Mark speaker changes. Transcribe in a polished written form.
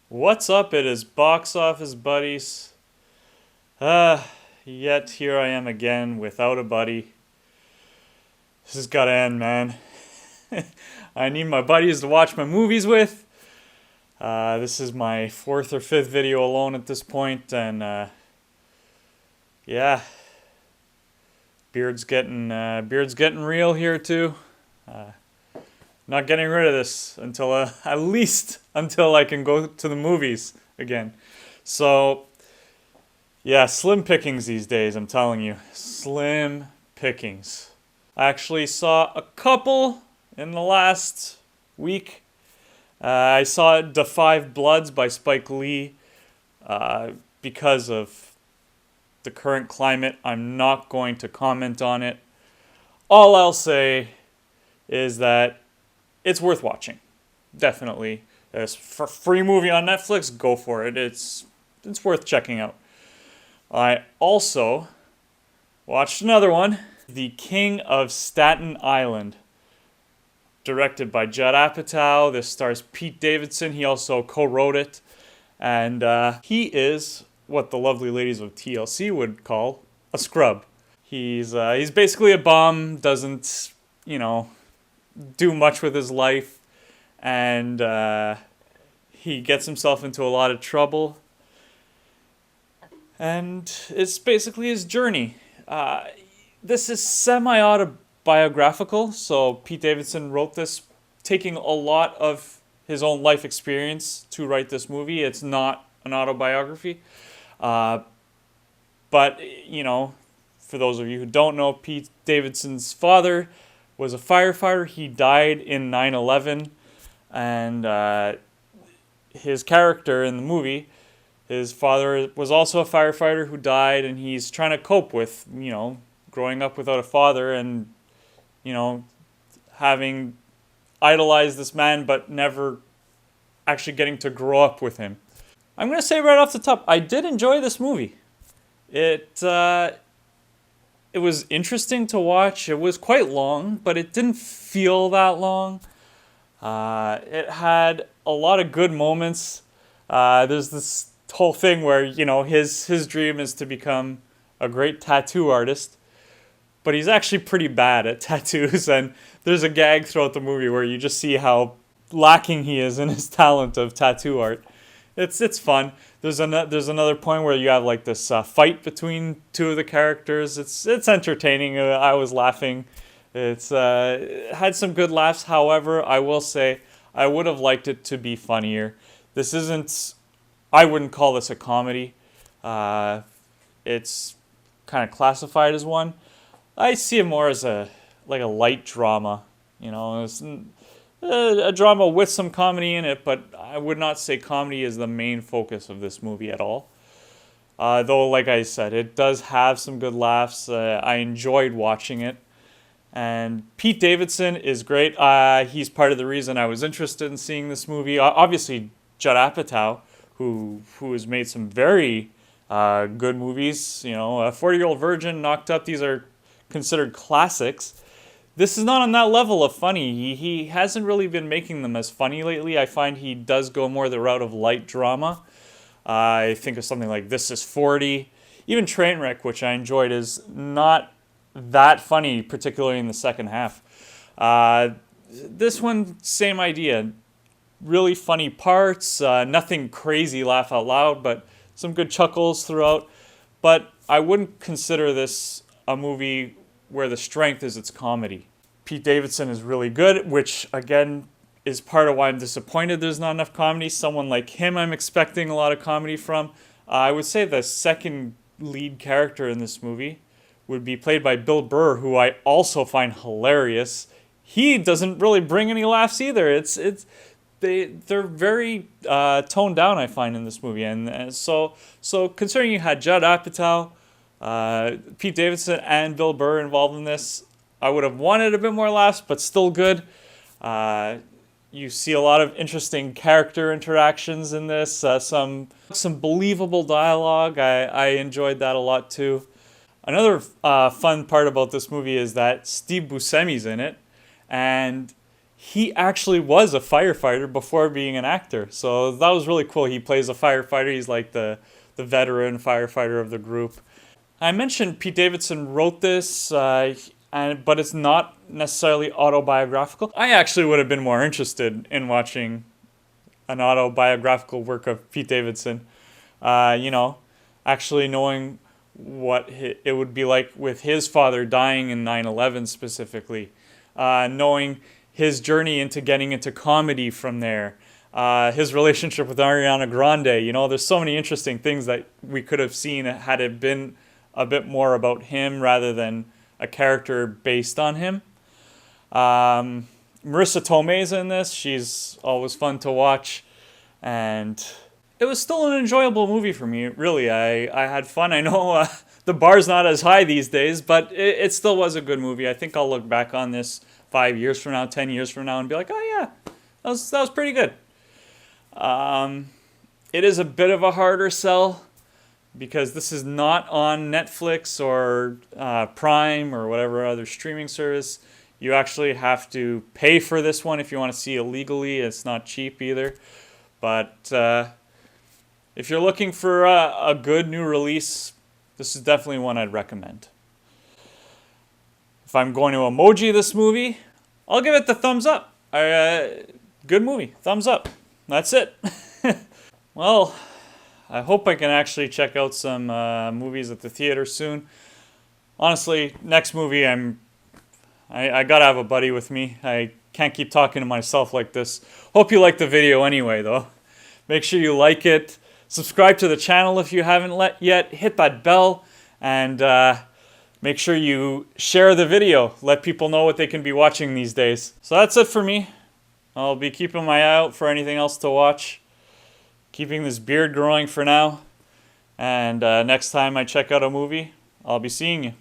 Speaker 1: What's up? It is Box Office Buddies. Yet here I am again without a buddy. This has gotta end, man. I need my buddies to watch my movies with. This is my 4th or 5th video alone at this point, and yeah, beard's getting real here too. Not getting rid of this until at least until I can go to the movies again. So yeah, slim pickings these days, I'm telling you. Slim pickings. I actually saw a couple in the last week. I saw The Five Bloods by Spike Lee. Because of the current climate, I'm not going to comment on it. All I'll say is that it's worth watching. Definitely. There's a free movie on Netflix, go for it. It's worth checking out. I also watched another one, The King of Staten Island, directed by Judd Apatow. This stars Pete Davidson. He also co-wrote it, and he is what the lovely ladies of TLC would call a scrub. He's basically a bum, doesn't, do much with his life, and he gets himself into a lot of trouble. And it's basically his journey. This is semi-autobiographical, so Pete Davidson wrote this taking a lot of his own life experience to write this movie. It's not an autobiography. But, for those of you who don't know, Pete Davidson's father was a firefighter. He died in 9/11, and his character in the movie, his father was also a firefighter who died, and he's trying to cope with, growing up without a father and, having idolized this man but never actually getting to grow up with him. I'm going to say right off the top, I did enjoy this movie. It was interesting to watch. It was quite long, but it didn't feel that long. It had a lot of good moments. There's this whole thing where, his dream is to become a great tattoo artist, but he's actually pretty bad at tattoos, and there's a gag throughout the movie where you just see how lacking he is in his talent of tattoo art. It's fun. There's another point where you have like this fight between two of the characters. It's entertaining. I was laughing. It had some good laughs. However, I will say I would have liked it to be funnier. This isn't. I wouldn't call this a comedy. It's kind of classified as one. I see it more as a light drama. It's a drama with some comedy in it, but I would not say comedy is the main focus of this movie at all. Though, like I said, it does have some good laughs. I enjoyed watching it. And Pete Davidson is great. He's part of the reason I was interested in seeing this movie. Obviously, Judd Apatow, who has made some very good movies. A 40-Year-Old Virgin, Knocked Up, these are considered classics. This is not on that level of funny. He hasn't really been making them as funny lately. I find he does go more the route of light drama. I think of something like This Is 40. Even Trainwreck, which I enjoyed, is not that funny, particularly in the second half. This one, same idea. Really funny parts, nothing crazy laugh out loud, but some good chuckles throughout. But I wouldn't consider this a movie where the strength is its comedy. Pete Davidson is really good, which again is part of why I'm disappointed there's not enough comedy. Someone like him I'm expecting a lot of comedy from. I would say the second lead character in this movie would be played by Bill Burr, who I also find hilarious. He doesn't really bring any laughs either. They're very toned down, I find, in this movie. And so considering you had Judd Apatow, Pete Davidson, and Bill Burr involved in this, I would have wanted a bit more laughs, but still good. You see a lot of interesting character interactions in this, some believable dialogue. I enjoyed that a lot too. Another fun part about this movie is that Steve Buscemi's in it, and he actually was a firefighter before being an actor. So that was really cool. He plays a firefighter. He's like the veteran firefighter of the group. I mentioned Pete Davidson wrote this, but it's not necessarily autobiographical. I actually would have been more interested in watching an autobiographical work of Pete Davidson. Actually knowing what it would be like with his father dying in 9/11 specifically, knowing his journey into getting into comedy from there, his relationship with Ariana Grande. There's so many interesting things that we could have seen had it been a bit more about him rather than a character based on him. Marissa Tomei's in this. She's always fun to watch, and it was still an enjoyable movie for me, really. I had fun. I know the bar's not as high these days, but it still was a good movie. I think I'll look back on this 5 years from now, 10 years from now, and be like, oh yeah, that was pretty good. It is a bit of a harder sell because this is not on Netflix or Prime or whatever other streaming service. You actually have to pay for this one if you want to see it legally. It's not cheap either. But if you're looking for a good new release, this is definitely one I'd recommend. If I'm going to emoji this movie, I'll give it the thumbs up. Good movie, thumbs up. That's it. Well, I hope I can actually check out some movies at the theater soon. Honestly, next movie I gotta have a buddy with me. I can't keep talking to myself like this. Hope you liked the video anyway, though. Make sure you like it. Subscribe to the channel if you haven't yet. Hit that bell, and make sure you share the video. Let people know what they can be watching these days. So that's it for me. I'll be keeping my eye out for anything else to watch. Keeping this beard growing for now. And next time I check out a movie, I'll be seeing you.